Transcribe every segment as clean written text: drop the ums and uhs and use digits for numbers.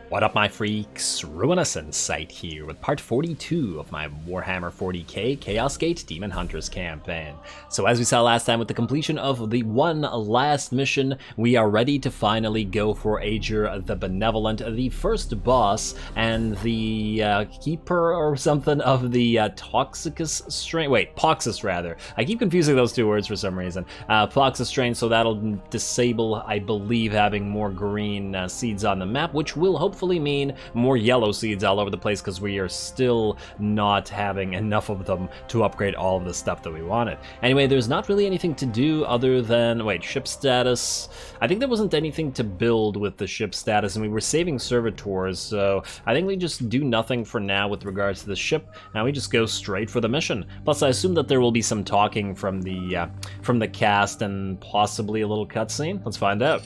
What up, my freaks? RuinousInsight here with part 42 of my Warhammer 40k Chaos Gate Daemonhunters campaign. So as we saw last time, with the completion of the one last mission, we are ready to finally go for AEGER the Benevolent, the first boss, and the keeper or something of the Toxicus strain. Wait, Poxus rather. I keep confusing those two words for some reason. Poxus strain, so that'll disable, I believe, having more green seeds on the map, which will hopefully mean more yellow seeds all over the place because we are still not having enough of them to upgrade all of the stuff that we wanted. Anyway, there's not really anything to do other than, wait, ship status. I think there wasn't anything to build with the ship status, and we were saving servitors, so I think we just do nothing for now with regards to the ship, and we just go straight for the mission. Plus, I assume that there will be some talking from the cast and possibly a little cutscene. Let's find out.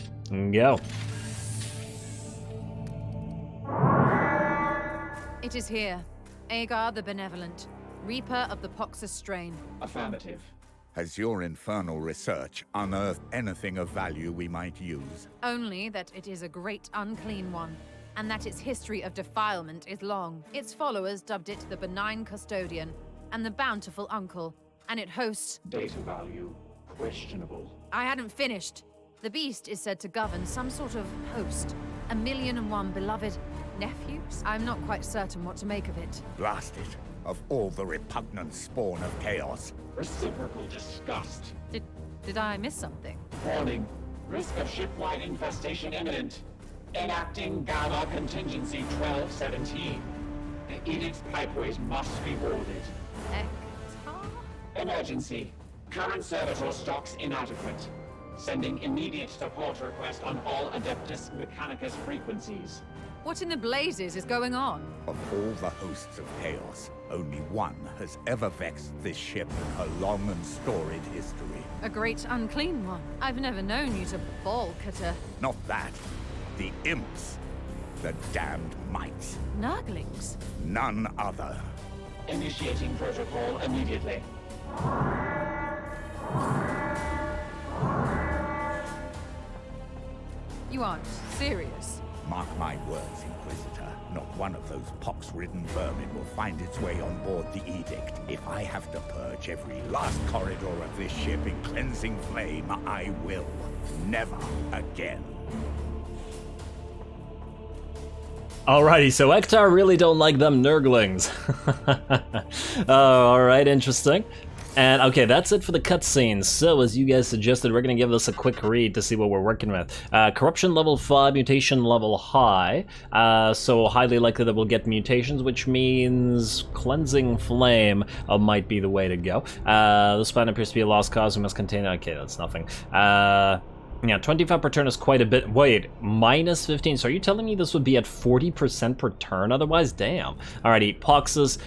Go. It is here. AEGER the Benevolent, Reaper of the Poxus strain. Affirmative. Has your infernal research unearthed anything of value we might use? Only that it is a great unclean one, and that its history of defilement is long. Its followers dubbed it the Benign Custodian and the Bountiful Uncle, and it hosts... Data value questionable. I hadn't finished. The beast is said to govern some sort of host, 1,000,001 beloved nephews? I'm not quite certain what to make of it. Blast it. Of all the repugnant spawn of chaos. Reciprocal disgust. Did I miss something? Warning. Risk of ship-wide infestation imminent. Enacting Gamma Contingency 1217. The Edict's pipeways must be boarded. Ektar? Emergency. Current servitor stocks inadequate. Sending immediate support request on all Adeptus Mechanicus frequencies. What in the blazes is going on? Of all the hosts of chaos, only one has ever vexed this ship in her long and storied history. A great unclean one. I've never known you to balk at a... Not that. The imps. The damned mites. Nurglings? None other. Initiating protocol immediately. You aren't serious? Mark my words, Inquisitor. Not one of those pox-ridden vermin will find its way on board the Edict. If I have to purge every last corridor of this ship in cleansing flame, I will. Never again. Alrighty, so Ektar really don't like them Nurglings. Alright, interesting. And okay, that's it for the cutscenes. So as you guys suggested, we're gonna give this a quick read to see what we're working with. Corruption level 5, mutation level high. So highly likely that we'll get mutations, which means cleansing flame might be the way to go. This plan appears to be a lost cause. We must contain. Okay, that's nothing. Yeah, 25 per turn is quite a bit. Wait, minus 15. So are you telling me this would be at 40% per turn otherwise? Damn. Alrighty, Poxus,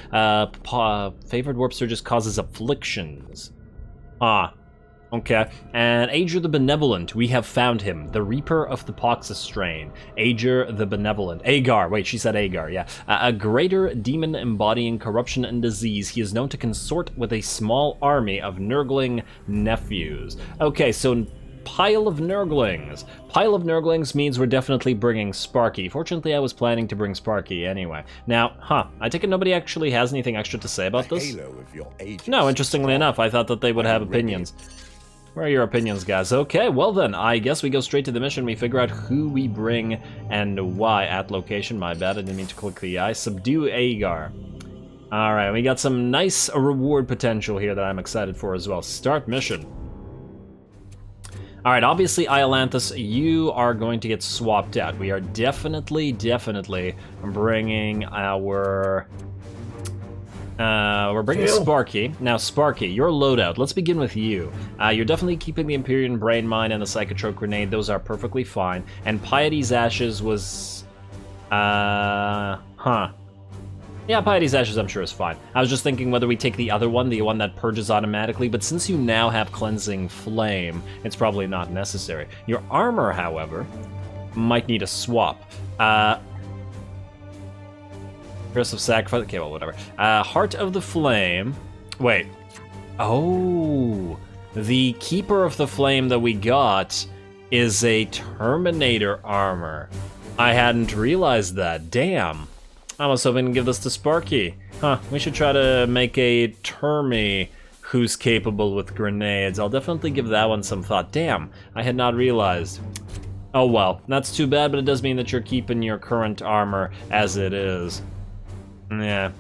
favored warp surges causes afflictions. Ah, okay. And AEGER the Benevolent, we have found him. The Reaper of the Poxus strain. AEGER the Benevolent. AEGER, wait, she said AEGER, yeah. A greater demon embodying corruption and disease. He is known to consort with a small army of Nurgling nephews. Okay, so... Pile of Nurglings. Pile of Nurglings means we're definitely bringing Sparky. Fortunately, I was planning to bring Sparky anyway. Now, I take it nobody actually has anything extra to say about this? No, interestingly enough, I thought that they would have opinions. Where are your opinions, guys? Okay, well then, I guess we go straight to the mission. We figure out who we bring and why at location. My bad, I didn't mean to click the eye. Subdue AEGER. Alright, we got some nice reward potential here that I'm excited for as well. Start mission. Alright, obviously, Iolanthus, you are going to get swapped out. We are definitely bringing our... we're bringing Sparky. Now, Sparky, your loadout. Let's begin with you. You're definitely keeping the Empyrean Brain Mine and the Psychotrope Grenade. Those are perfectly fine. And Piety's Ashes was... Yeah, Piety's Ashes I'm sure is fine. I was just thinking whether we take the other one, the one that purges automatically, but since you now have Cleansing Flame, it's probably not necessary. Your armor, however, might need a swap. Curse of Sacrifice, okay, well, whatever. Heart of the Flame, wait. Oh, the Keeper of the Flame that we got is a Terminator armor. I hadn't realized that. Damn. I was hoping to give this to Sparky. Huh, we should try to make a Termi who's capable with grenades. I'll definitely give that one some thought. Damn, I had not realized. Oh well, that's too bad, but it does mean that you're keeping your current armor as it is. Yeah.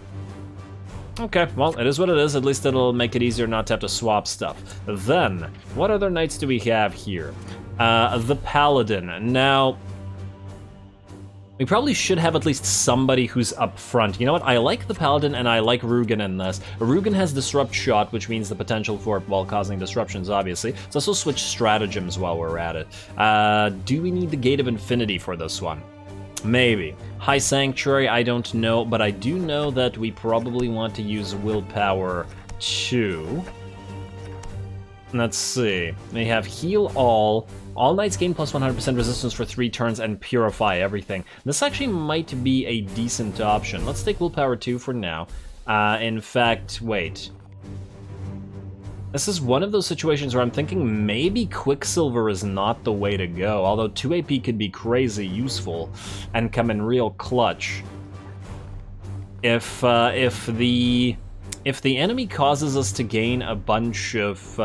Okay, well, it is what it is. At least it'll make it easier not to have to swap stuff. Then, what other knights do we have here? The Paladin. Now, we probably should have at least somebody who's up front. You know what? I like the Paladin and I like Rugen in this. Rugen has Disrupt Shot, which means the potential for it while causing disruptions, obviously. Let's also switch stratagems while we're at it. Do we need the Gate of Infinity for this one? Maybe. High Sanctuary, I don't know, but I do know that we probably want to use Willpower too. Let's see. We have Heal All. All knights gain plus 100% resistance for 3 turns and purify everything. This actually might be a decent option. Let's take Willpower 2 for now. In fact, wait. This is one of those situations where I'm thinking maybe Quicksilver is not the way to go, although 2 AP could be crazy useful and come in real clutch. If the enemy causes us to gain a bunch of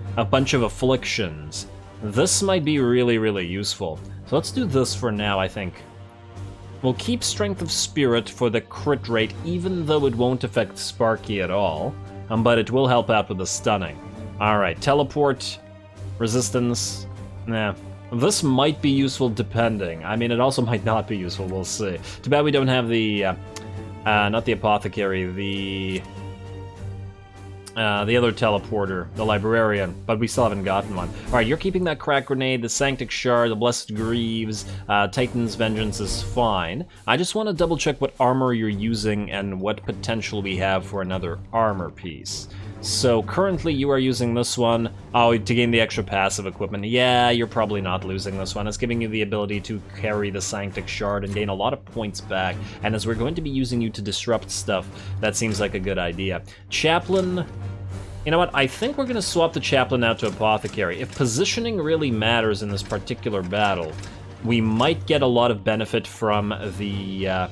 afflictions, this might be really, really useful. So let's do this for now, I think. We'll keep Strength of Spirit for the crit rate, even though it won't affect Sparky at all. But it will help out with the stunning. Alright, Teleport, Resistance, nah. This might be useful depending. I mean, it also might not be useful, we'll see. Too bad we don't have the, not the Apothecary, the other teleporter, the Librarian, but we still haven't gotten one. Alright, you're keeping that Crack Grenade, the Sanctic Shard, the Blessed Greaves, Titan's Vengeance is fine. I just want to double check what armor you're using and what potential we have for another armor piece. So currently you are using this one, to gain the extra passive equipment. Yeah, you're probably not losing this one. It's giving you the ability to carry the Sanctic Shard and gain a lot of points back. And as we're going to be using you to disrupt stuff, that seems like a good idea. Chaplain, you know what? I think we're going to swap the Chaplain out to Apothecary. If positioning really matters in this particular battle, we might get a lot of benefit from the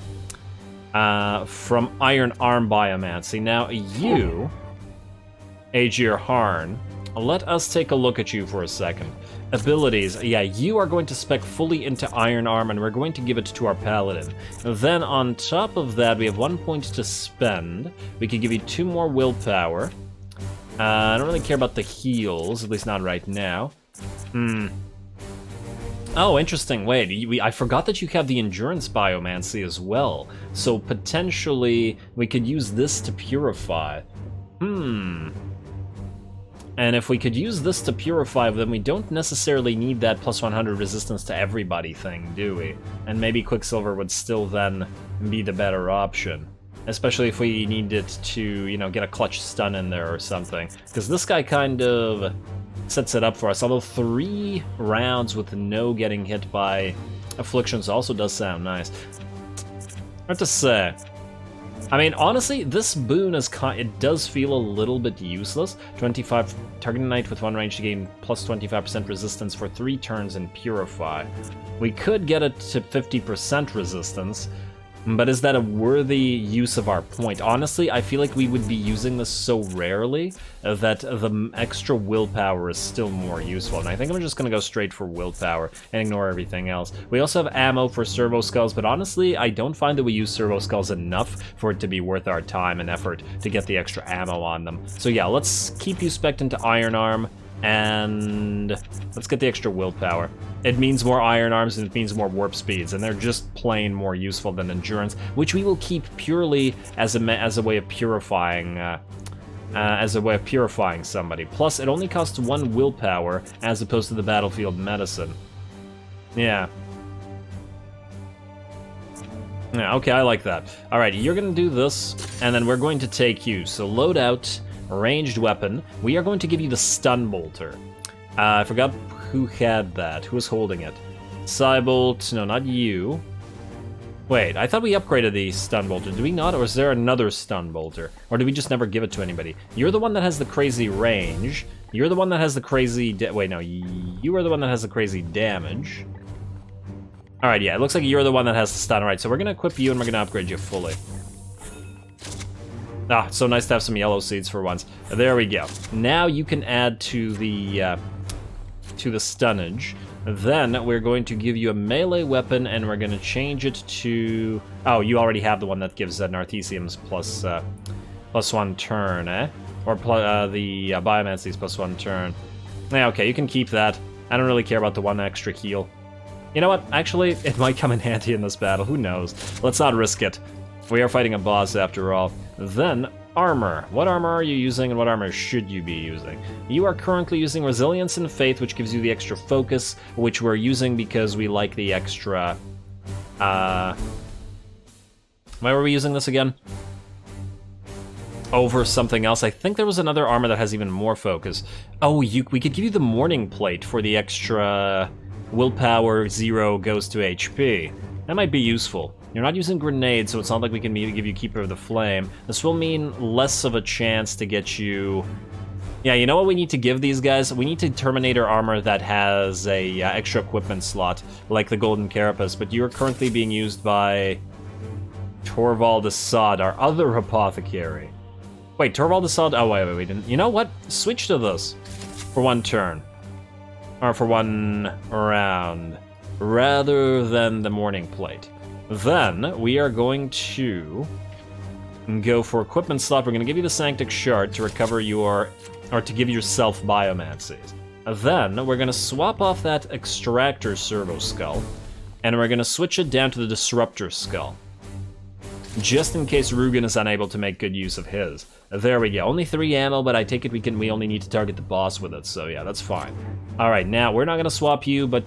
from Iron Arm Biomancy. Now you, Aegir Harn, let us take a look at you for a second. Abilities, yeah, you are going to spec fully into Iron Arm, and we're going to give it to our Paladin. Then on top of that, we have 1 point to spend. We could give you 2 more willpower. I don't really care about the heals, at least not right now. Oh, interesting. Wait, I forgot that you have the Endurance Biomancy as well. So potentially we could use this to purify. And if we could use this to purify, then we don't necessarily need that plus 100 resistance to everybody thing, do we? And maybe Quicksilver would still then be the better option. Especially if we needed to, you know, get a clutch stun in there or something. Because this guy kind of sets it up for us. Although 3 rounds with no getting hit by afflictions also does sound nice. Hard to say. I mean, honestly, this boon is it does feel a little bit useless. 25 target knight with 1 range to gain plus 25% resistance for 3 turns and purify. We could get it to 50% resistance, but is that a worthy use of our point? Honestly, I feel like we would be using this so rarely that the extra willpower is still more useful. And I think I'm just going to go straight for willpower and ignore everything else. We also have ammo for servo skulls, but honestly, I don't find that we use servo skulls enough for it to be worth our time and effort to get the extra ammo on them. So yeah, let's keep you spec'd into Iron Arm, and let's get the extra willpower. It means more Iron Arms and it means more warp speeds, and they're just plain more useful than endurance, which we will keep purely as a way of purifying somebody. Plus, it only costs 1 willpower as opposed to the battlefield medicine. Yeah. Yeah, okay, I like that. All right, you're gonna do this, and then we're going to take you. So Loadout, ranged weapon. We are going to give you the Stun Bolter. I forgot who had that. Who was holding it? Cybolt. No, not you. Wait, I thought we upgraded the Stun Bolter. Did we not? Or is there another Stun Bolter? Or did we just never give it to anybody? You're the one that has the crazy range. You're the one that has the crazy... Wait, no. You are the one that has the crazy damage. Alright, yeah, it looks like you're the one that has the stun. Alright, so we're gonna equip you and we're gonna upgrade you fully. Ah, so nice to have some yellow seeds for once. There we go. Now you can add to the stunnage. Then we're going to give you a melee weapon and we're gonna change it to... Oh, you already have the one that gives Narthesiums plus 1 turn, eh? Or the Biomancy's plus 1 turn. Yeah, okay, you can keep that. I don't really care about the 1 extra heal. You know what? Actually, it might come in handy in this battle. Who knows? Let's not risk it. We are fighting a boss after all. Then, armor. What armor are you using and what armor should you be using? You are currently using Resilience and Faith, which gives you the extra focus, which we're using because we like the extra... Why were we using this again? Over something else. I think there was another armor that has even more focus. Oh, we could give you the Morning Plate for the extra... Willpower 0 goes to HP. That might be useful. You're not using grenades, so it's not like we can maybe give you Keeper of the Flame. This will mean less of a chance to get you... Yeah, you know what we need to give these guys? We need to Terminator armor that has a extra equipment slot, like the Golden Carapace, but you're currently being used by Torvald Assad, our other apothecary. Wait, Torvald Assad... Oh, wait, we didn't... You know what? Switch to this for 1 turn. Or for 1 round, rather than the Morning Plate. Then, we are going to go for equipment slot. We're going to give you the Sanctic Shard to recover your... or to give yourself Biomancies. Then, we're going to swap off that Extractor Servo Skull, and we're going to switch it down to the Disruptor Skull. Just in case Rugen is unable to make good use of his. There we go. Only 3 ammo, but I take it we only need to target the boss with it, so yeah, that's fine. Alright, now, we're not gonna swap you, but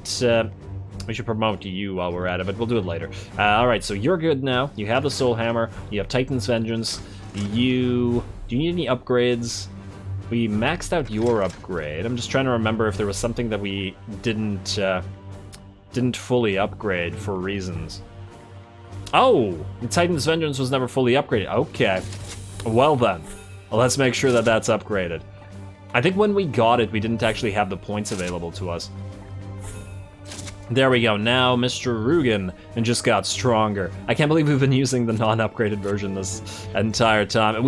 we should promote you while we're at it, but we'll do it later. Alright, so you're good now. You have the Soul Hammer, you have Titan's Vengeance, do you need any upgrades? We maxed out your upgrade. I'm just trying to remember if there was something that we didn't fully upgrade for reasons. Oh! The Titan's Vengeance was never fully upgraded. Okay. Well then. Let's make sure that that's upgraded. I think when we got it, we didn't actually have the points available to us. There we go. Now Mr. Rugen just got stronger. I can't believe we've been using the non-upgraded version this entire time.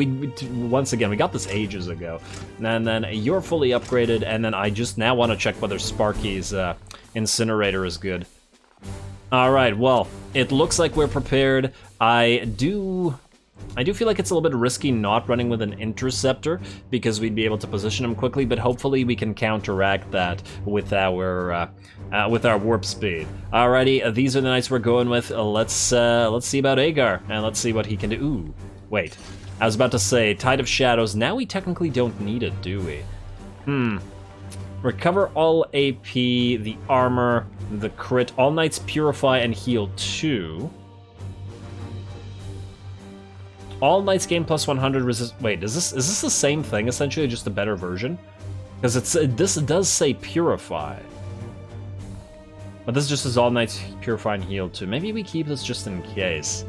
Once again, we got this ages ago. And then you're fully upgraded, and then I just now want to check whether Sparky's Incinerator is good. Alright, well, it looks like we're prepared. I do feel like it's a little bit risky not running with an Interceptor, because we'd be able to position him quickly, but hopefully we can counteract that with our warp speed. Alrighty, these are the knights we're going with. Let's see about AEGER, and let's see what he can do. Ooh, wait. I was about to say, Tide of Shadows. Now we technically don't need it, do we? Recover all AP, the armor, the crit. All knights purify and heal 2. All knights gain plus 100 resist. Wait, is this the same thing? Essentially, just a better version? Because this does say purify, but this just says all knights purify and heal 2. Maybe we keep this just in case.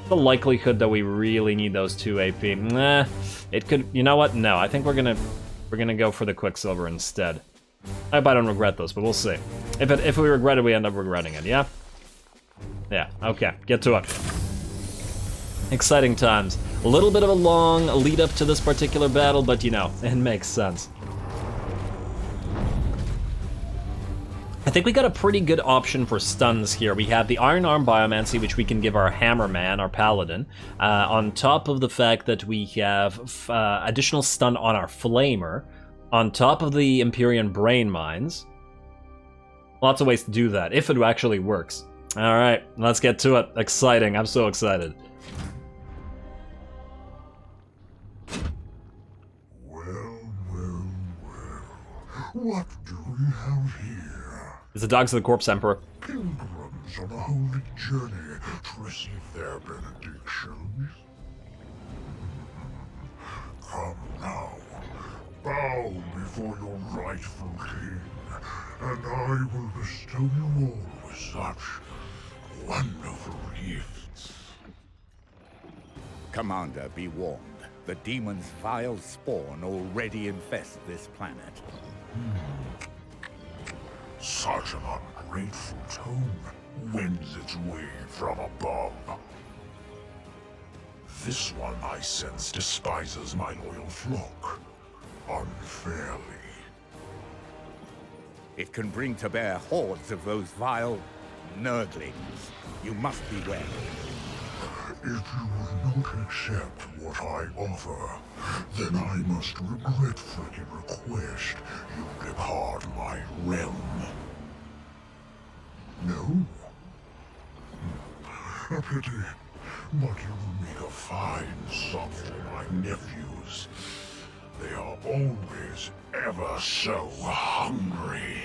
The likelihood that we really need those 2 AP. Nah, it could. You know what? No, I think we're gonna go for the Quicksilver instead. I hope I don't regret this, but we'll see. If we regret it, we end up regretting it. Yeah. Yeah. Okay. Get to it. Exciting times. A little bit of a long lead up to this particular battle, but you know, it makes sense. I think we got a pretty good option for stuns here. We have the Iron Arm Biomancy, which we can give our Hammerman, our Paladin, on top of the fact that we have additional stun on our Flamer, on top of the Empyrean Brain Mines. Lots of ways to do that, if it actually works. Alright, let's get to it. Exciting, I'm so excited. What do we have here? It's the Dogs of the Corpse Emperor. Pilgrims on a holy journey to receive their benedictions. Come now, bow before your rightful king, and I will bestow you all with such wonderful gifts. Commander, be warned. The demon's vile spawn already infests this planet. Such an ungrateful tone wends its way from above. This one, I sense, despises my loyal flock unfairly. It can bring to bear hordes of those vile nerdlings. You must beware. If you would not accept what I offer, then I must regretfully request you depart my realm. No? A pity, but you will make a fine sub for my nephews. They are always ever so hungry.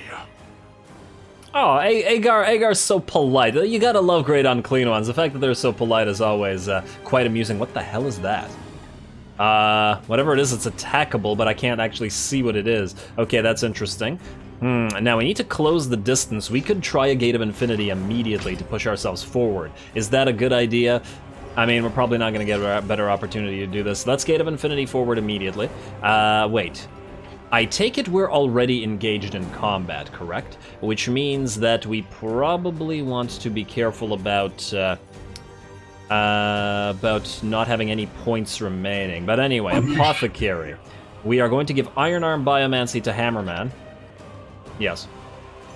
Oh, Aegar's so polite. You gotta love great Unclean ones. The fact that they're so polite is always quite amusing. What the hell is that? Whatever it is, it's attackable, but I can't actually see what it is. Okay, that's interesting. Now we need to close the distance. We could try a Gate of Infinity immediately to push ourselves forward. Is that a good idea? I mean, we're probably not gonna get a better opportunity to do this. Let's Gate of Infinity forward immediately. Wait. I take it we're already engaged in combat, correct? Which means that we probably want to be careful about not having any points remaining. But anyway, Apothecary. We are going to give Iron Arm Biomancy to Hammerman. Yes.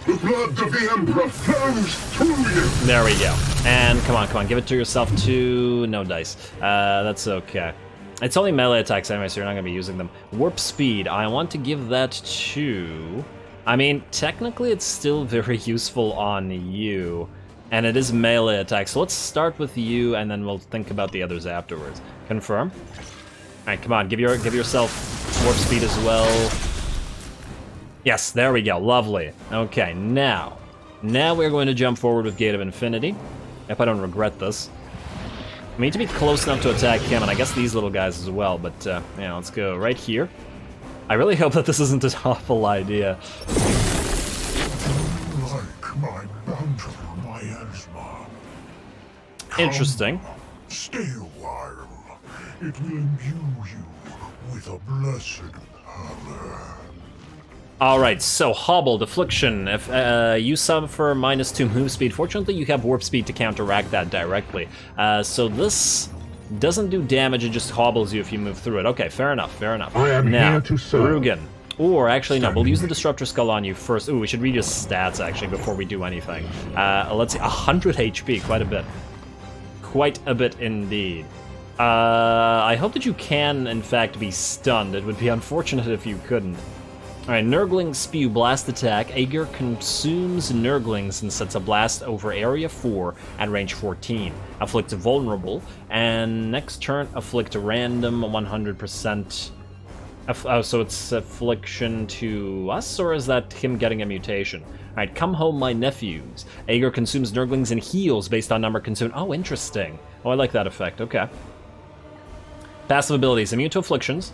The blood of the Emperor flows through you! There we go. And come on, give it to yourself too. No dice. That's okay. It's only melee attacks anyway, so you're not going to be using them. Warp Speed, I want to give that to... I mean, technically it's still very useful on you, and it is melee attack, so let's start with you, and then we'll think about the others afterwards. Confirm? Alright, come on, give yourself Warp Speed as well. Yes, there we go, lovely. Okay, now we're going to jump forward with Gate of Infinity, if I don't regret this. We need to be close enough to attack him, and I guess these little guys as well, but yeah, let's go right here. I really hope that this isn't an awful idea. Like my bountiful miasma. Interesting. Stay a while. It will imbue you with a blessed pallor. Alright, so Hobbled, Affliction. If you suffer -2 move speed, fortunately you have Warp Speed to counteract that directly. So this doesn't do damage, it just hobbles you if you move through it. Okay, fair enough. I am now, here to serve. Rugen. Or, actually, no, we'll use the Disruptor Skull on you first. Ooh, we should read his stats, actually, before we do anything. Let's see, 100 HP, quite a bit. Quite a bit indeed. I hope that you can, in fact, be stunned. It would be unfortunate if you couldn't. Alright, Nurgling Spew, Blast Attack. Aegir consumes Nurglings and sets a blast over Area 4 at range 14. Afflict Vulnerable, and next turn, afflict random 100%. Oh, so it's Affliction to us, or is that him getting a mutation? Alright, Come Home My Nephews. Aegir consumes Nurglings and heals based on number consumed. Oh, interesting. Oh, I like that effect, okay. Passive abilities, immune to afflictions.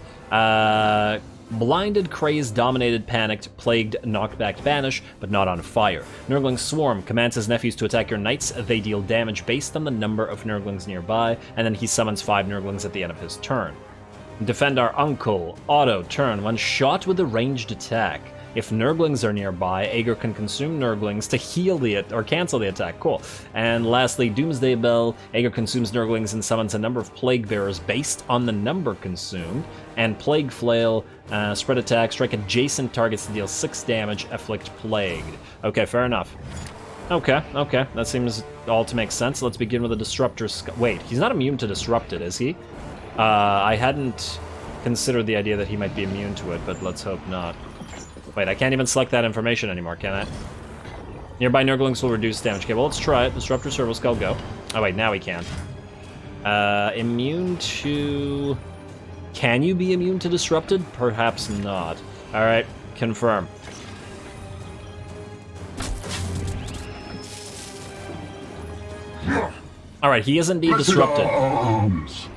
Blinded, Crazed, Dominated, Panicked, Plagued, Knocked Back, Banish, but not on fire. Nurgling Swarm commands his nephews to attack your knights. They deal damage based on the number of Nurglings nearby, and then he summons 5 Nurglings at the end of his turn. Defend Our Uncle. Auto, turn, when shot with a ranged attack. If Nurglings are nearby, Aegir can consume Nurglings to heal or cancel the attack. Cool. And lastly, Doomsday Bell. Aegir consumes Nurglings and summons a number of Plague Bearers based on the number consumed. And Plague Flail, spread attack, strike adjacent targets to deal 6 damage, afflict Plagued. Okay, fair enough. Okay, that seems all to make sense. Let's begin with a Disruptor Wait, he's not immune to Disrupted, is he? I hadn't considered the idea that he might be immune to it, but let's hope not. Wait, I can't even select that information anymore, can I? Nearby Nurglings will reduce damage. Okay, well, let's try it. Disruptor Serval Skull, go. Oh, wait, now we can. Immune to... Can you be immune to Disrupted? Perhaps not. Alright, confirm. Alright, he is indeed disrupted.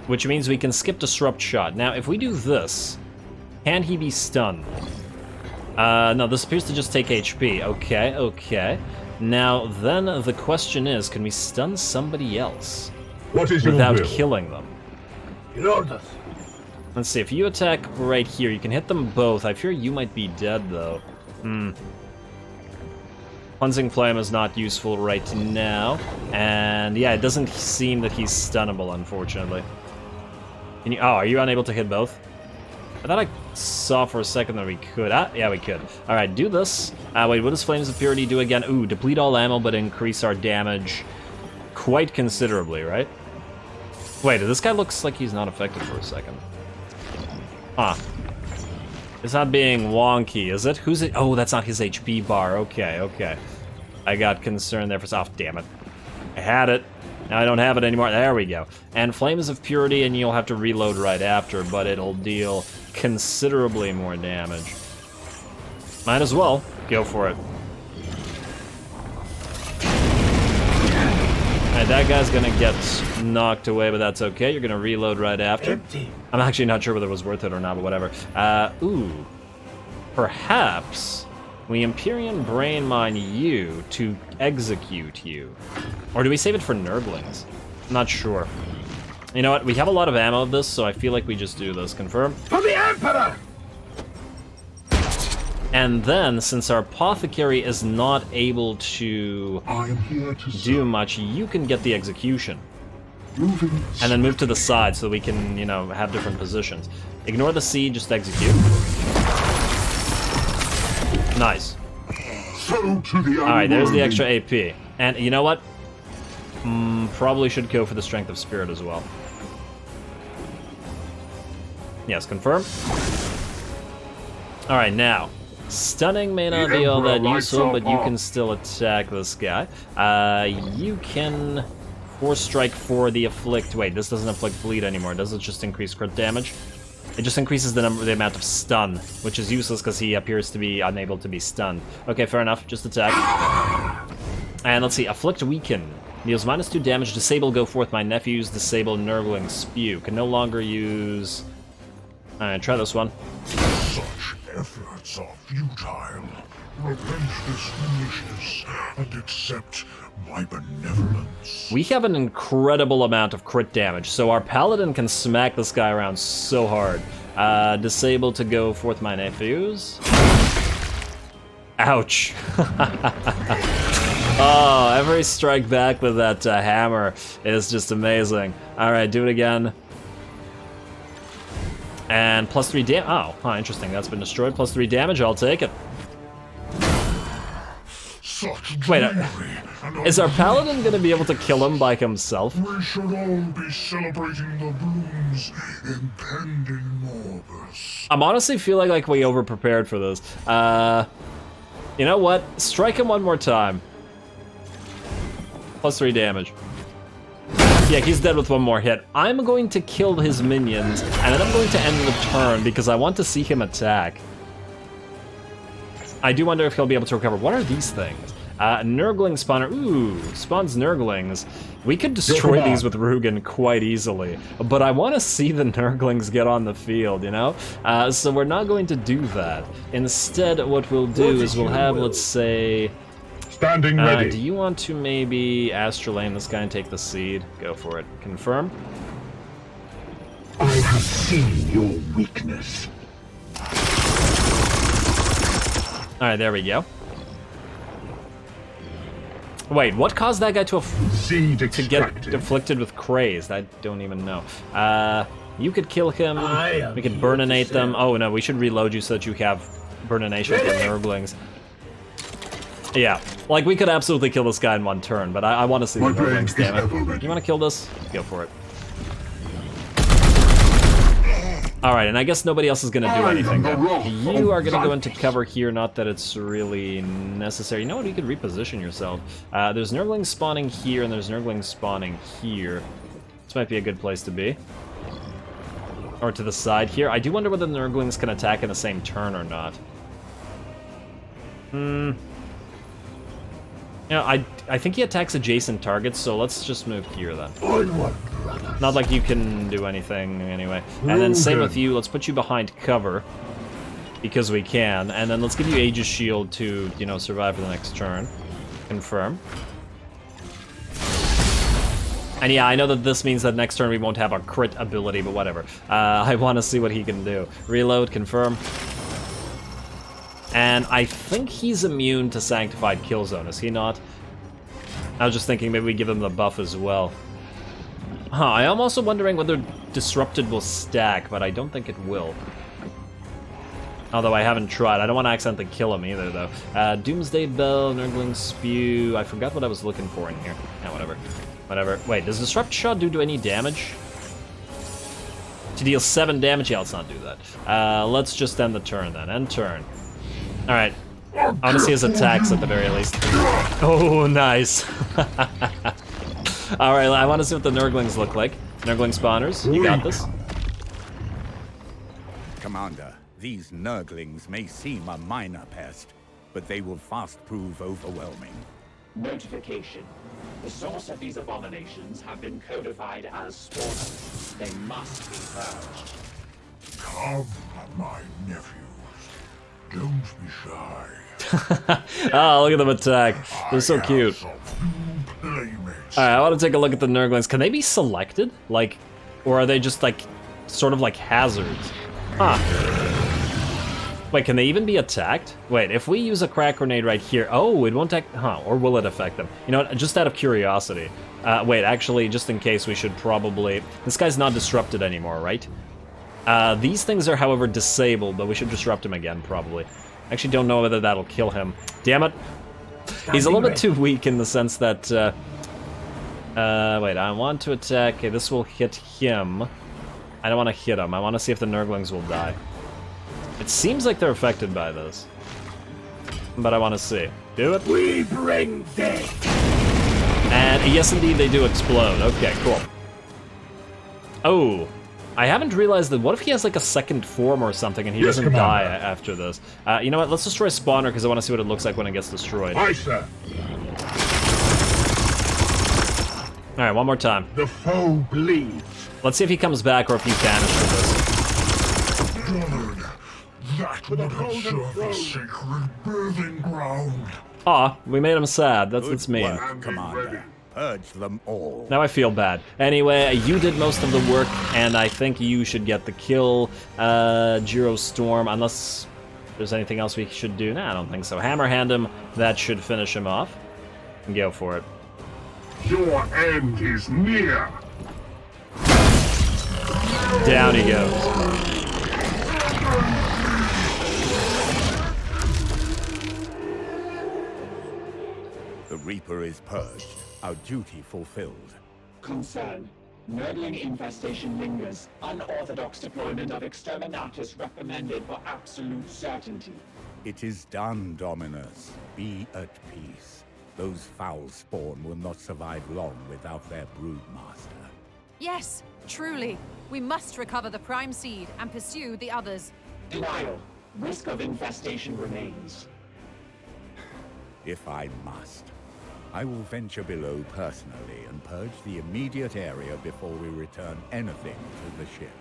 Which means we can skip Disrupt Shot. Now, if we do this, can he be stunned? No, this appears to just take HP. Okay. Now, then the question is, can we stun somebody else without killing them? Let's see, if you attack right here, you can hit them both. I fear you might be dead, though. Cleansing Flame is not useful right now. And yeah, it doesn't seem that he's stunnable, unfortunately. Can you, oh, are you unable to hit both? I thought I saw for a second that we could. Ah, yeah, we could. Alright, do this. Wait, what does Flames of Purity do again? Ooh, deplete all ammo, but increase our damage quite considerably, right? Wait, this guy looks like he's not affected for a second. Huh. It's not being wonky, is it? Who's it? Oh, that's not his HP bar. Okay, okay. I got concerned there for... Oh, damn it. I had it. Now I don't have it anymore. There we go. And Flames of Purity, and you'll have to reload right after, but it'll deal considerably more damage. Might as well. Go for it. Alright, that guy's gonna get knocked away, but that's okay. You're gonna reload right after. I'm actually not sure whether it was worth it or not, but whatever. Ooh. Perhaps we Empyrean Brain Mine you to execute you. Or do we save it for Nurglings? I'm not sure. You know what? We have a lot of ammo of this, so I feel like we just do this. Confirm. For the Emperor! And then, since our Apothecary is not able to I am here to do much, you can get the execution. moving And then move to the side so we can, you know, have different positions. Ignore the C, just execute. Nice. so to the Alright, there's the unworthy. extra AP. And you know what? Probably should go for the Strength of Spirit as well. Yes, confirm. Alright, now. Stunning may not be all that useful, but you can still attack this guy. You can Force Strike for the Afflict. Wait, this doesn't afflict bleed anymore. Does it just increase crit damage? It just increases the amount of stun, which is useless because he appears to be unable to be stunned. Okay, fair enough. Just attack. And let's see. Afflict Weaken. Deals -2 damage. Disable Go Forth My Nephews. Disable Nurgling Spew. Can no longer use... Alright, try this one. Such efforts are futile. Repent this foolishness and accept my benevolence. We have an incredible amount of crit damage, so our Paladin can smack this guy around so hard. Disable to Go Forth My Nephews. Ouch. Oh, every strike back with that hammer is just amazing. Alright, do it again. And +3 damage. Oh, huh, interesting. That's been destroyed. +3 damage. I'll take it. Such Wait, dreamery and is our Paladin gonna be able to kill him by himself? we should all be celebrating the bloom's impending morbus. I'm honestly feeling like we over-prepared for this. You know what? Strike him one more time. +3 damage. Yeah, he's dead with one more hit. I'm going to kill his minions, and then I'm going to end the turn because I want to see him attack. I do wonder if he'll be able to recover. What are these things? Nurgling spawner. Ooh, spawns Nurglings. We could destroy these with Rugen quite easily, but I want to see the Nurglings get on the field, you know? So we're not going to do that. Instead, what we'll do is we'll have, let's say... Standing ready. do you want to maybe Astral Aim this guy and take the seed? Go for it. Confirm. I have seen your weakness. Alright, there we go. Wait, what caused that guy to Seed get extracted. afflicted with crazed? I don't even know. You could kill him. We could burninate them. Oh no, we should reload you so that you have burnination for Nurglings. Yeah, like we could absolutely kill this guy in one turn, but I want to see the Nurglings, damn it. You want to kill this? Go for it. Alright, and I guess nobody else is going to do anything then. You are going to go into cover here, not that it's really necessary. You know what, you could reposition yourself. There's Nurglings spawning here, and there's Nurglings spawning here. This might be a good place to be. Or to the side here. I do wonder whether the Nurglings can attack in the same turn or not. You know, I think he attacks adjacent targets, so let's just move here then. Not like you can do anything anyway. And then same with you, let's put you behind cover. Because we can. And then let's give you Aegis Shield to, you know, survive for the next turn. Confirm. And yeah, I know that this means that next turn we won't have our crit ability, but whatever. I want to see what he can do. Reload, confirm. And I think he's immune to Sanctified Kill Zone, is he not? I was just thinking maybe we give him the buff as well. Huh, I am also wondering whether Disrupted will stack, but I don't think it will. Although I haven't tried. I don't want to accidentally kill him either, though. Doomsday Bell, Nurgling Spew. I forgot what I was looking for in here. Yeah, whatever. Whatever. Wait, does Disrupt Shot do any damage? To deal 7 damage? Yeah, let's not do that. Let's just end the turn then. End turn. Alright. I want to see his attacks at the very least. Oh, nice. Alright, I want to see what the Nurglings look like. Nurgling spawners, you got this. Commander, these Nurglings may seem a minor pest, but they will fast prove overwhelming. Notification. The source of these abominations have been codified as spawners. They must be purged. Come, my nephews. Don't be shy. Oh, look at them attack. They're so cute. Alright, I want to take a look at the Nurglings. Can they be selected? Like, or are they just like, sort of like hazards? Huh. Wait, can they even be attacked? Wait, if we use a crack grenade right here, oh, it won't act, huh, or will it affect them? You know what, just out of curiosity. Wait, actually, just in case, we should probably, this guy's not disrupted anymore, right? These things are, however, disabled, but we should disrupt him again, probably. I actually don't know whether that'll kill him. Damn it. He's a little bit too weak in the sense that, wait, I want to attack, okay, this will hit him. I don't want to hit him, I want to see if the Nurglings will die. It seems like they're affected by this. But I want to see. Do it? We bring death. And yes, indeed, they do explode. Okay, cool. Oh, I haven't realized that. What if he has like a second form or something and he doesn't die after this? You know what? Let's destroy Spawner because I want to see what it looks like when it gets destroyed. Aye, sir. All right, one more time. The foe bleeds. Let's see if he comes back or if you vanish for this. That would have served the sacred birthing ground. Aw, we made him sad. That's mean. Work, Commander. Purge them all. Now I feel bad. Anyway, you did most of the work, and I think you should get the kill. Jiro Storm, unless there's anything else we should do. Nah, I don't think so. Hammer hand him. That should finish him off. And go for it. Your end is near. Down he goes. The Reaper is purged. Our duty fulfilled. Concern. Nurgling infestation lingers. Unorthodox deployment of exterminators recommended for absolute certainty. It is done, Dominus. Be at peace. Those foul spawn will not survive long without their broodmaster. Yes, truly. We must recover the Prime Seed and pursue the others. Denial. Risk of infestation remains. If I must, I will venture below personally and purge the immediate area before we return anything to the ship.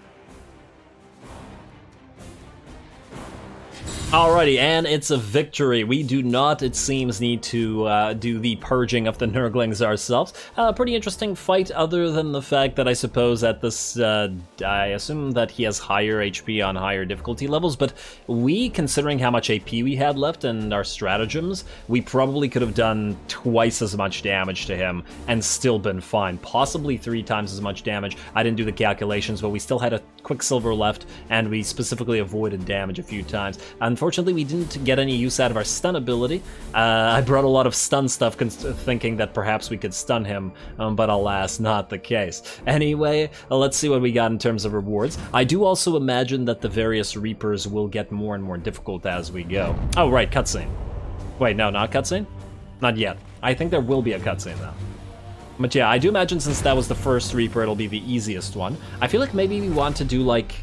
Alrighty, and it's a victory. We do not, it seems, need to do the purging of the Nurglings ourselves. Pretty interesting fight, other than the fact that I suppose at this, I assume that he has higher HP on higher difficulty levels, but we, considering how much AP we had left and our stratagems, we probably could have done twice as much damage to him and still been fine. Possibly 3 times as much damage. I didn't do the calculations, but we still had a Quicksilver left, and we specifically avoided damage a few times. Unfortunately, we didn't get any use out of our stun ability. I brought a lot of stun stuff thinking that perhaps we could stun him, but alas, not the case. Anyway, let's see what we got in terms of rewards. I do also imagine that the various Reapers will get more and more difficult as we go. Oh, right, cutscene. Wait, no, not cutscene? Not yet. I think there will be a cutscene, though. But yeah, I do imagine since that was the first Reaper, it'll be the easiest one. I feel like maybe we want to do, like,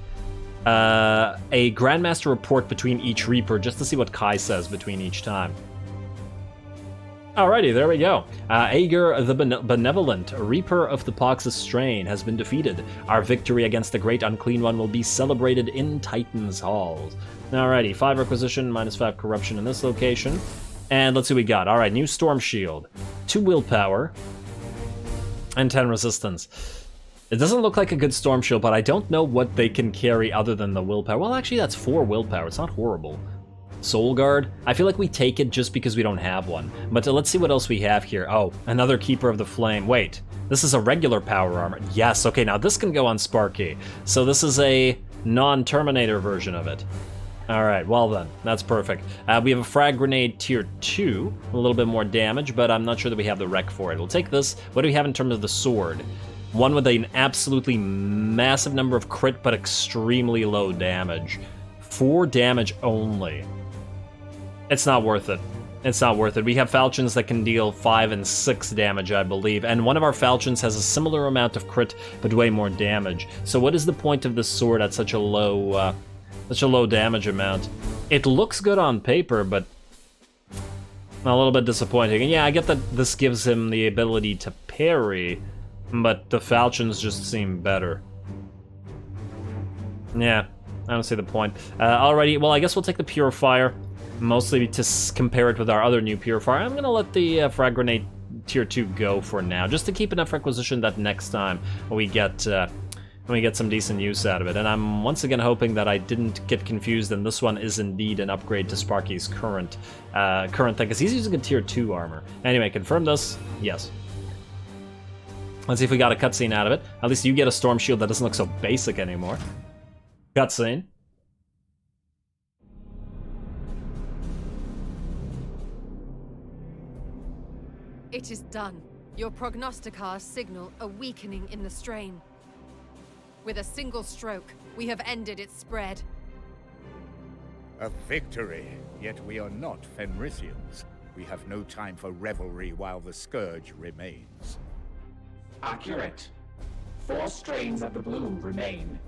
a Grandmaster report between each Reaper, just to see what Kai says between each time. Alrighty, there we go. AEGER the Benevolent, Reaper of the Pox's Strain, has been defeated. Our victory against the Great Unclean One will be celebrated in Titan's Halls. Alrighty, 5 Requisition, -5 Corruption in this location. And let's see what we got. Alright, new Storm Shield, 2 Willpower, and 10 Resistance. It doesn't look like a good Storm Shield, but I don't know what they can carry other than the Willpower. Well, actually, that's 4 Willpower. It's not horrible. Soul Guard. I feel like we take it just because we don't have one. But let's see what else we have here. Oh, another Keeper of the Flame. Wait, this is a regular power armor. Yes, okay, now this can go on Sparky. So this is a non-Terminator version of it. All right, well then, that's perfect. We have a Frag Grenade Tier 2, a little bit more damage, but I'm not sure that we have the rec for it. We'll take this. What do we have in terms of the sword? One with an absolutely massive number of crit, but extremely low damage. 4 damage only. It's not worth it. It's not worth it. We have falchions that can deal 5 and 6 damage, I believe, and one of our falchions has a similar amount of crit, but way more damage. So what is the point of this sword at such a low damage amount? It looks good on paper, but a little bit disappointing. And yeah, I get that this gives him the ability to parry, but the falchions just seem better. Yeah, I don't see the point. Alrighty, well, I guess we'll take the Purifier, mostly to compare it with our other new Purifier. I'm gonna let the Frag Grenade Tier 2 go for now, just to keep enough requisition that next time we get some decent use out of it. And I'm once again hoping that I didn't get confused and this one is indeed an upgrade to Sparky's current thing, because he's using a Tier 2 armor. Anyway, confirm this. Yes. Let's see if we got a cutscene out of it. At least you get a Storm Shield that doesn't look so basic anymore. Cutscene. It is done. Your prognosticars signal a weakening in the strain. With a single stroke, we have ended its spread. A victory, yet we are not Fenrisians. We have no time for revelry while the scourge remains. Accurate. 4 strains of the bloom remain.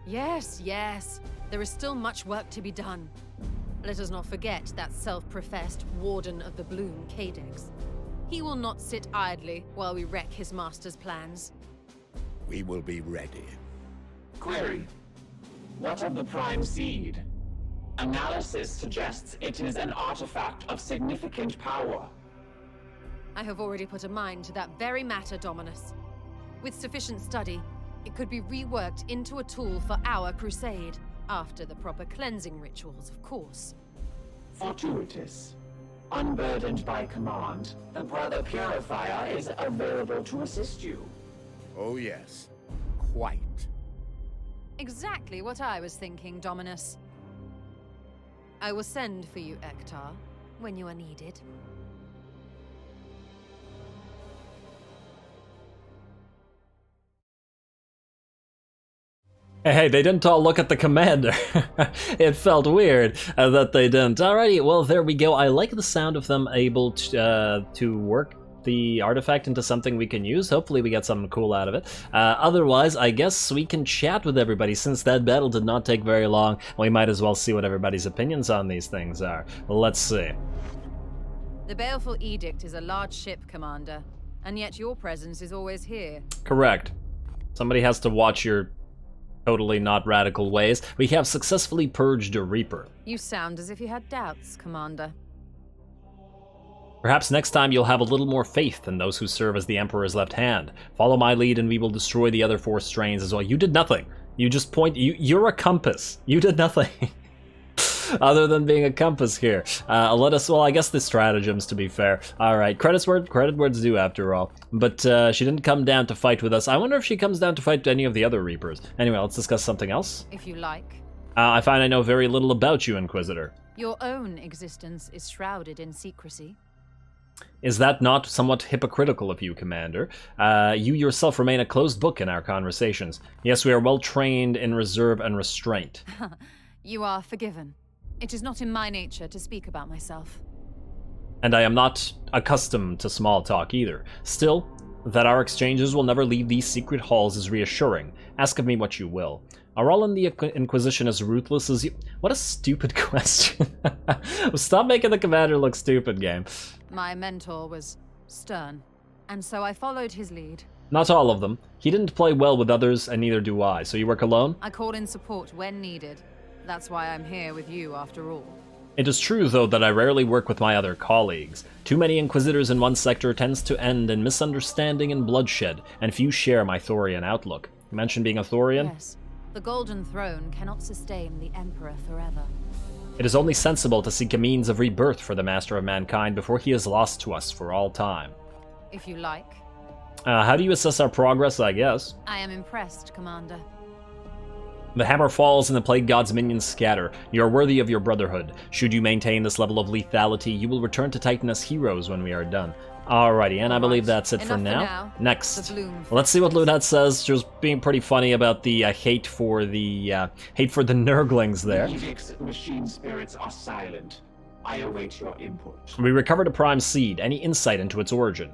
Yes, yes. There is still much work to be done. Let us not forget that self-professed Warden of the Bloom, Cadex. He will not sit idly while we wreck his master's plans. We will be ready. Query. What of the Prime Seed? Analysis suggests it is an artifact of significant power. I have already put a mind to that very matter, Dominus. With sufficient study, it could be reworked into a tool for our crusade, after the proper cleansing rituals, of course. Fortuitous. Unburdened by command, the Brother Purifier is available to assist you. Oh yes, quite. Exactly what I was thinking, Dominus. I will send for you, Ektar, when you are needed. Hey, they didn't all look at the commander. It felt weird that they didn't. Alrighty, well, there we go. I like the sound of them able to work the artifact into something we can use. Hopefully we get something cool out of it. Otherwise, I guess we can chat with everybody. Since that battle did not take very long, we might as well see what everybody's opinions on these things are. Let's see. The Baleful Edict is a large ship, Commander, and yet your presence is always here. Correct. Somebody has to watch your totally not radical ways. We have successfully purged a Reaper. You sound as if you had doubts, Commander. Perhaps next time you'll have a little more faith in those who serve as the Emperor's left hand. Follow my lead and we will destroy the other 4 strains as well. You did nothing. You just you're a compass. You did nothing. Other than being a compass here. Well, I guess the stratagems, to be fair. Alright, credit word's due after all. But she didn't come down to fight with us. I wonder if she comes down to fight any of the other Reapers. Anyway, let's discuss something else. If you like. I find I know very little about you, Inquisitor. Your own existence is shrouded in secrecy. Is that not somewhat hypocritical of you, Commander? You yourself remain a closed book in our conversations. Yes, we are well trained in reserve and restraint. You are forgiven. It is not in my nature to speak about myself. And I am not accustomed to small talk either. Still, that our exchanges will never leave these secret halls is reassuring. Ask of me what you will. Are all in the Inquisition as ruthless as you? What a stupid question. Stop making the Commander look stupid, game. My mentor was stern, and so I followed his lead. Not all of them. He didn't play well with others, and neither do I. So you work alone? I call in support when needed. That's why I'm here with you, after all. It is true, though, that I rarely work with my other colleagues. Too many Inquisitors in one sector tends to end in misunderstanding and bloodshed, and few share my Thorian outlook. You mentioned being a Thorian? Yes. The Golden Throne cannot sustain the Emperor forever. It is only sensible to seek a means of rebirth for the Master of Mankind before he is lost to us for all time. If you like. How do you assess our progress, I guess? I am impressed, Commander. The hammer falls and the Plague God's minions scatter. You are worthy of your brotherhood. Should you maintain this level of lethality, you will return to Titan as heroes when we are done. Alrighty, and I believe that's it for now. Next, let's see what Loadout says. Just being pretty funny about the hate for the Nurglings there. Edict's machine spirits are silent. I await your input. We recovered a prime seed. Any insight into its origin?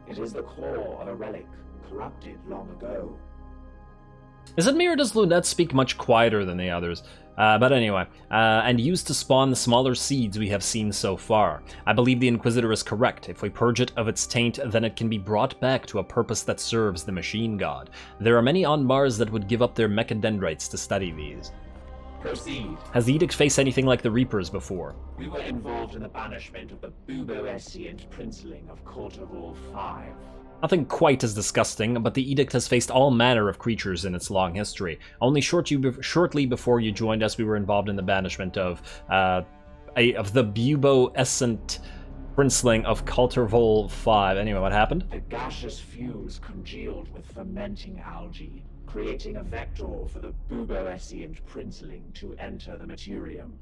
It is the core of a relic, corrupted long ago. Is it me or does Lunette speak much quieter than the others? But anyway, and used to spawn the smaller seeds we have seen so far. I believe the Inquisitor is correct. If we purge it of its taint, then it can be brought back to a purpose that serves the machine god. There are many on Mars that would give up their mechadendrites to study these. Proceed. Has the Edict faced anything like the Reapers before? We were involved in the banishment of the Bubo-Escient princeling of Cultival 5. Nothing quite as disgusting, but the Edict has faced all manner of creatures in its long history. Only shortly before you joined us, we were involved in the banishment of the Bubo-Escent princeling of Cultival 5. Anyway, what happened? The gaseous fuse congealed with fermenting algae, creating a vector for the Bubo-Escient princeling to enter the materium.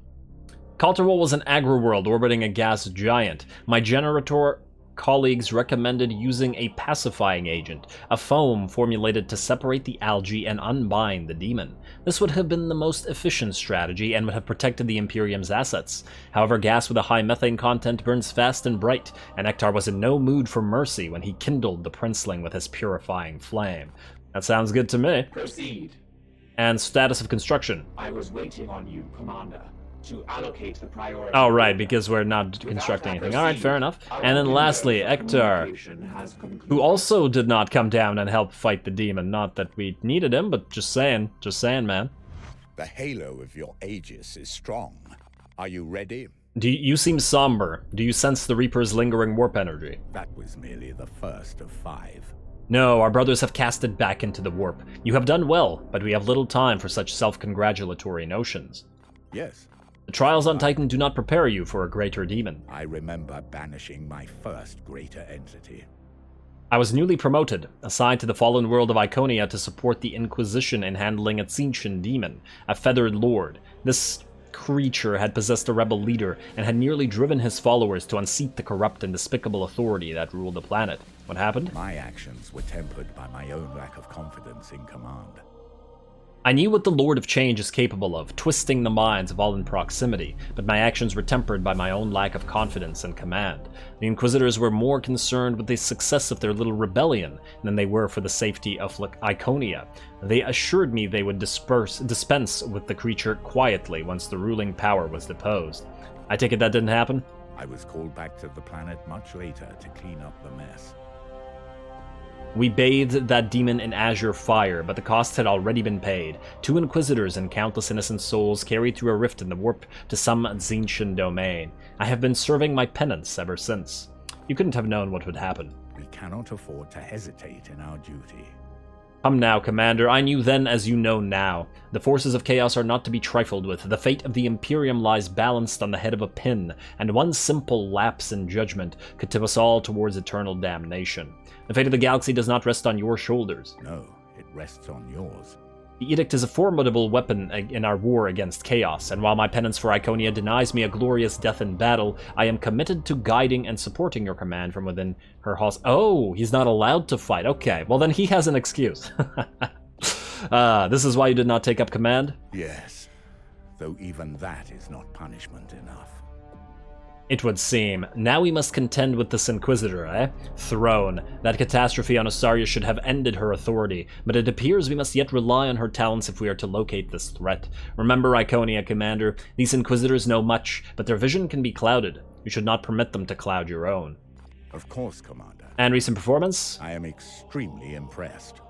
Cultival was an agri-world orbiting a gas giant. My generator colleagues recommended using a pacifying agent, a foam formulated to separate the algae and unbind the demon. This would have been the most efficient strategy and would have protected the Imperium's assets. However, gas with a high methane content burns fast and bright, and Ektar was in no mood for mercy when he kindled the princeling with his purifying flame. That sounds good to me. Proceed. And status of construction. I was waiting on you, Commander, to allocate the priority. Oh, right, because we're not constructing anything. Alright, fair enough. And then lastly, Ektar, who also did not come down and help fight the demon. Not that we needed him, but just saying, man. The halo of your Aegis is strong. Are you ready? You seem somber. Do you sense the Reaper's lingering warp energy? That was merely the first of 5. No, our brothers have cast it back into the warp. You have done well, but we have little time for such self-congratulatory notions. Yes. The trials on Titan do not prepare you for a greater demon. I remember banishing my first greater entity. I was newly promoted, assigned to the fallen world of Iconia to support the Inquisition in handling a Tzeentchian demon, a feathered lord. This creature had possessed a rebel leader and had nearly driven his followers to unseat the corrupt and despicable authority that ruled the planet. What happened? My actions were tempered by my own lack of confidence in command. I knew what the Lord of Change is capable of, twisting the minds of all in proximity, but my actions were tempered by my own lack of confidence and command. The Inquisitors were more concerned with the success of their little rebellion than they were for the safety of Iconia. They assured me they would dispense with the creature quietly once the ruling power was deposed. I take it that didn't happen? I was called back to the planet much later to clean up the mess. We bathed that demon in azure fire, but the cost had already been paid. 2 Inquisitors and countless innocent souls carried through a rift in the warp to some Tzeentchian domain. I have been serving my penance ever since. You couldn't have known what would happen. We cannot afford to hesitate in our duty. Come now, Commander. I knew then as you know now. The forces of chaos are not to be trifled with. The fate of the Imperium lies balanced on the head of a pin, and one simple lapse in judgment could tip us all towards eternal damnation. The fate of the galaxy does not rest on your shoulders. No, it rests on yours. The Edict is a formidable weapon in our war against chaos, and while my penance for Iconia denies me a glorious death in battle, I am committed to guiding and supporting your command from within her house. Oh, he's not allowed to fight. Okay, well then he has an excuse. This is why you did not take up command? Yes, though even that is not punishment enough. It would seem. Now we must contend with this Inquisitor, eh? Throne. That catastrophe on Osaria should have ended her authority, but it appears we must yet rely on her talents if we are to locate this threat. Remember, Iconia, Commander, these Inquisitors know much, but their vision can be clouded. You should not permit them to cloud your own. Of course, Commander. And recent performance? I am extremely impressed.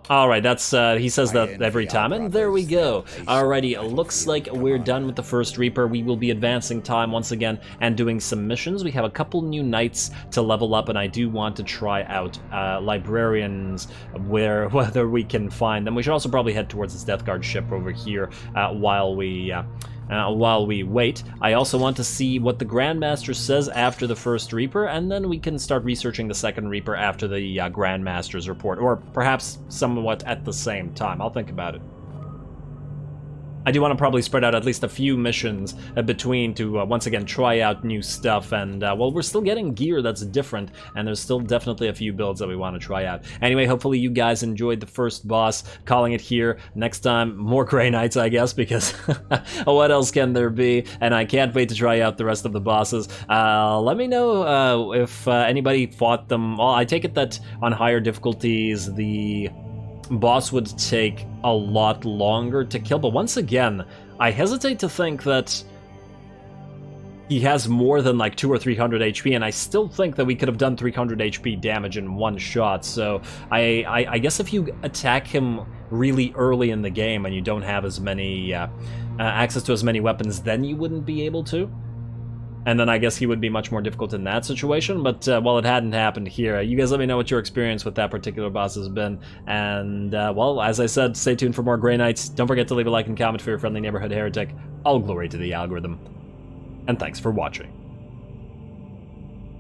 Alright, that's, he says that every time, and there we go. Alrighty, it looks like we're done with the first Reaper. We will be advancing time once again and doing some missions. We have a couple new knights to level up, and I do want to try out librarians whether we can find them. We should also probably head towards this Death Guard ship over here while we while we wait. I also want to see what the Grandmaster says after the first Reaper, and then we can start researching the second Reaper after the Grandmaster's report, or perhaps somewhat at the same time. I'll think about it. I do want to probably spread out at least a few missions between to once again try out new stuff, and well, we're still getting gear that's different, and there's still definitely a few builds that we want to try out. Anyway, hopefully you guys enjoyed the first boss, calling it here. Next time, more Grey Knights, I guess, because what else can there be? And I can't wait to try out the rest of the bosses. Let me know if anybody fought them. Well, I take it that on higher difficulties, the boss would take a lot longer to kill, but once again, I hesitate to think that he has more than like 200 or 300 HP, and I still think that we could have done 300 HP damage in one shot. So I guess if you attack him really early in the game and you don't have as many access to as many weapons, then you wouldn't be able to. And then I guess he would be much more difficult in that situation, but well, it hadn't happened here. You guys let me know what your experience with that particular boss has been. And, well, as I said, stay tuned for more Grey Knights. Don't forget to leave a like and comment for your friendly neighborhood heretic. All glory to the algorithm. And thanks for watching.